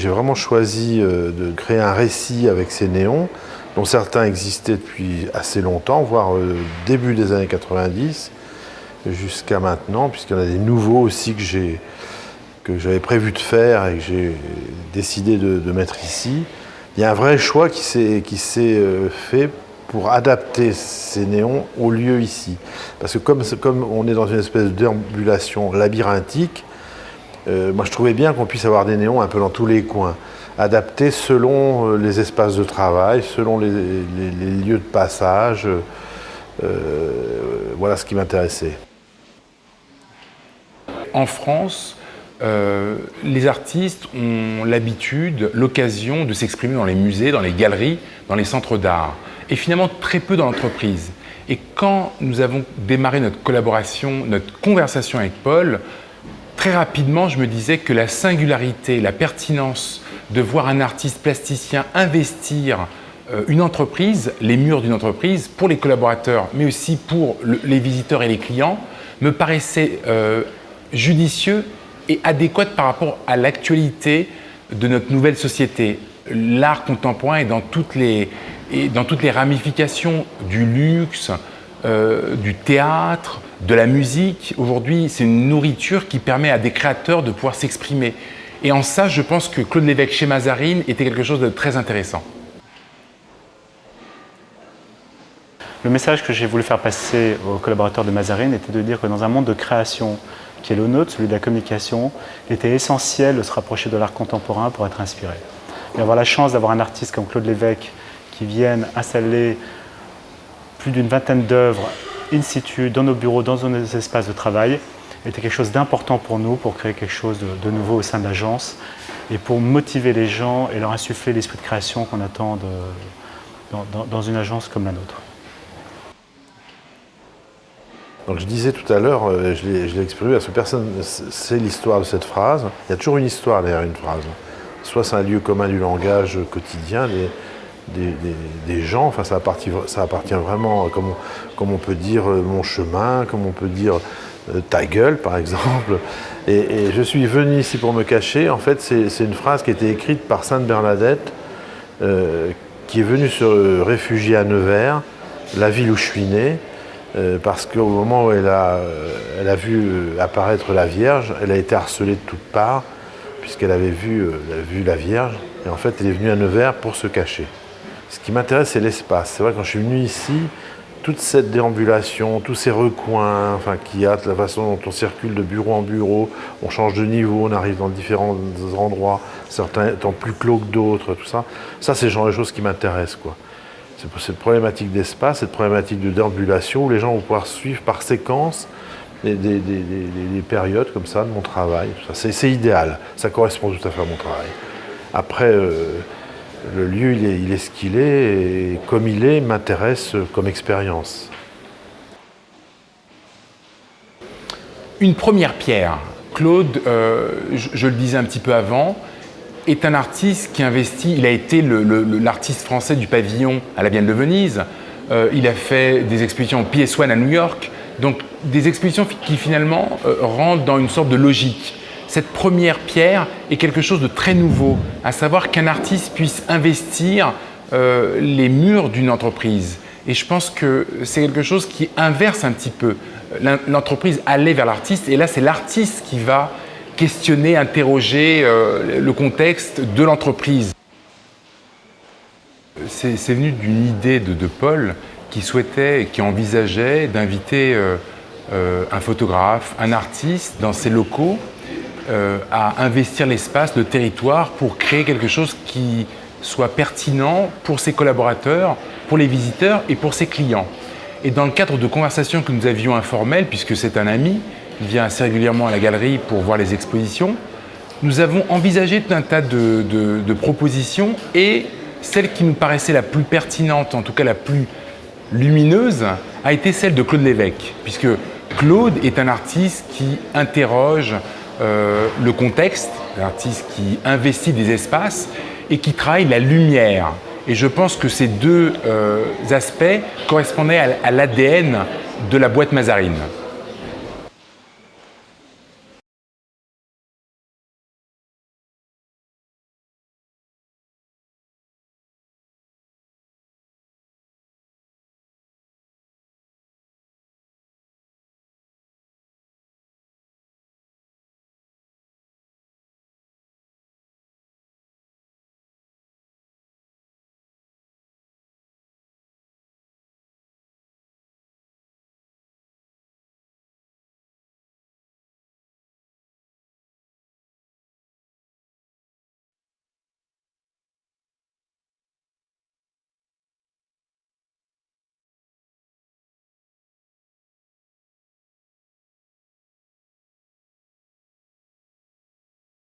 j'ai vraiment choisi de créer un récit avec ces néons, dont certains existaient depuis assez longtemps, voire début des années 90, jusqu'à maintenant, puisqu'il y en a des nouveaux aussi que j'avais prévu de faire et que j'ai décidé de mettre ici. Il y a un vrai choix qui s'est fait pour adapter ces néons au lieu ici. Parce que comme on est dans une espèce de déambulation labyrinthique, moi je trouvais bien qu'on puisse avoir des néons un peu dans tous les coins, adaptés selon les espaces de travail, selon les lieux de passage. Voilà ce qui m'intéressait. En France, les artistes ont l'habitude, l'occasion de s'exprimer dans les musées, dans les galeries, dans les centres d'art, et finalement très peu dans l'entreprise. Et quand nous avons démarré notre collaboration, notre conversation avec Paul, très rapidement, je me disais que la singularité, la pertinence de voir un artiste plasticien investir une entreprise, les murs d'une entreprise, pour les collaborateurs, mais aussi pour les visiteurs et les clients, me paraissait judicieux et adéquate par rapport à l'actualité de notre nouvelle société. L'art contemporain est dans toutes les ramifications du luxe, du théâtre, de la musique. Aujourd'hui, c'est une nourriture qui permet à des créateurs de pouvoir s'exprimer. Et en ça, je pense que Claude Lévêque chez Mazarine était quelque chose de très intéressant. Le message que j'ai voulu faire passer aux collaborateurs de Mazarine était de dire que dans un monde de création qui est le nôtre, celui de la communication, il était essentiel de se rapprocher de l'art contemporain pour être inspiré. Et avoir la chance d'avoir un artiste comme Claude Lévêque qui vienne installer plus d'une vingtaine d'œuvres in situ, dans nos bureaux, dans nos espaces de travail, était quelque chose d'important pour nous, pour créer quelque chose de nouveau au sein de l'agence et pour motiver les gens et leur insuffler l'esprit de création qu'on attend dans une agence comme la nôtre. Donc je disais tout à l'heure, je l'ai exprimé parce que personne ne sait l'histoire de cette phrase. Il y a toujours une histoire derrière une phrase. Soit c'est un lieu commun du langage quotidien des gens, enfin ça appartient vraiment, comme on peut dire mon chemin, comme on peut dire ta gueule par exemple. Et je suis venu ici pour me cacher. En fait c'est une phrase qui a été écrite par Sainte Bernadette, qui est venue se réfugier à Nevers, la ville où je suis né. Parce qu'au moment où elle a vu apparaître la Vierge, elle a été harcelée de toutes parts, puisqu'elle avait vu la Vierge, et en fait elle est venue à Nevers pour se cacher. Ce qui m'intéresse, c'est l'espace. C'est vrai, quand je suis venu ici, toute cette déambulation, tous ces recoins, enfin, qu'il y a, de la façon dont on circule de bureau en bureau, on change de niveau, on arrive dans différents endroits, certains étant plus clos que d'autres, tout ça, c'est le genre de choses qui m'intéressent, quoi. Cette problématique d'espace, cette problématique de déambulation où les gens vont pouvoir suivre par séquence des périodes comme ça de mon travail. C'est idéal, ça correspond tout à fait à mon travail. Après, le lieu, il est ce qu'il est et comme il est, m'intéresse comme expérience. Une première pierre. Claude, je le disais un petit peu avant, est un artiste qui investit, il a été l'artiste français du pavillon à la Biennale de Venise, il a fait des expositions au PS1 à New York, donc des expositions qui finalement rentrent dans une sorte de logique. Cette première pierre est quelque chose de très nouveau, à savoir qu'un artiste puisse investir les murs d'une entreprise. Et je pense que c'est quelque chose qui inverse un petit peu. L'entreprise allait vers l'artiste et là c'est l'artiste qui va questionner, interroger le contexte de l'entreprise. C'est venu d'une idée de Paul qui souhaitait et qui envisageait d'inviter un photographe, un artiste dans ses locaux à investir l'espace, le territoire pour créer quelque chose qui soit pertinent pour ses collaborateurs, pour les visiteurs et pour ses clients. Et dans le cadre de conversations que nous avions informelles, puisque c'est un ami, il vient assez régulièrement à la galerie pour voir les expositions, nous avons envisagé tout un tas de propositions et celle qui nous paraissait la plus pertinente, en tout cas la plus lumineuse, a été celle de Claude Lévêque, puisque Claude est un artiste qui interroge le contexte, un artiste qui investit des espaces et qui travaille la lumière. Et je pense que ces deux aspects correspondaient à l'ADN de la boîte Mazarine.